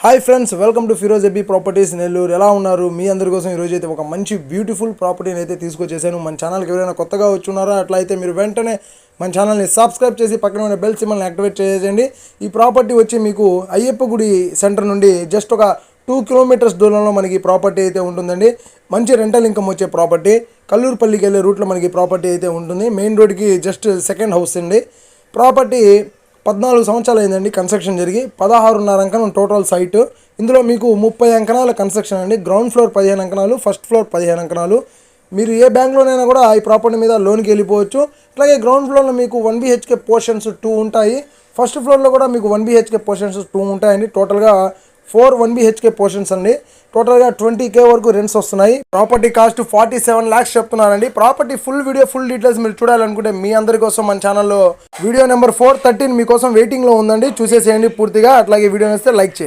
Hi friends, welcome to Firoz AB properties Nellore. ఎలా ఉన్నారు? మీ అందరి కోసం ఈరోజు అయితే ఒక మంచి బ్యూటిఫుల్ ప్రాపర్టీని అయితే తీసుకొచ్చేసాను. మన ఛానల్కి ఎవరైనా కొత్తగా వచ్చున్నారా అట్లా అయితే మీరు వెంటనే మన ఛానల్ని సబ్స్క్రైబ్ చేసి పక్కన ఉన్న బెల్ సింబల్ని యాక్టివేట్ చేసేయండి. ఈ ప్రాపర్టీ వచ్చి మీకు అయ్యప్ప గుడి సెంటర్ నుండి జస్ట్ ఒక 2 కిలోమీటర్స్ దూరంలో మనకి ప్రాపర్టీ అయితే ఉంటుందండి. మంచి రెంటల్ ఇన్కమ్ వచ్చే ప్రాపర్టీ. కల్లూరుపల్లికి వెళ్ళే రూట్లో మనకి ప్రాపర్టీ అయితే ఉంటుంది. మెయిన్ రోడ్కి జస్ట్ సెకండ్ హౌస్ అండి. ప్రాపర్టీ 14 సంవత్సరాలు అయిందండి కన్స్ట్రక్షన్ జరిగి. 16.5 అంకణం టోటల్ సైట్. ఇందులో మీకు 30 అంకణాల కన్స్ట్రక్షన్ అండి. గ్రౌండ్ ఫ్లోర్ 15 అంకణాలు, ఫస్ట్ ఫ్లోర్ 15 అంకణాలు. మీరు ఏ బ్యాంక్లోనైనా కూడా ఈ ప్రాపర్టీ మీద లోన్కి వెళ్ళిపోవచ్చు. అలాగే గ్రౌండ్ ఫ్లోర్లో మీకు 1 BHK పోర్షన్స్ 2 ఉంటాయి. ఫస్ట్ ఫ్లోర్లో కూడా మీకు 1 BHK పోర్షన్స్ 2 ఉంటాయండి. టోటల్గా 4 1 BHK పోర్షన్స్ అండి. టోటల్గా 20K వరకు రెంట్స్ వస్తున్నాయి. ప్రాపర్టీ కాస్ట్ 47 lakhs చెప్తున్నారండి. Property full video full details మీరు చూడాలనుకుంటే మీ అందరి కోసం మన ఛానల్లో వీడియో నెంబర్ 413 మీకోసం వెయిటింగ్లో ఉందండి. చూసేసేయండి పూర్తిగా. అట్లాగే వీడియో నచ్చితే లైక్ చేయండి.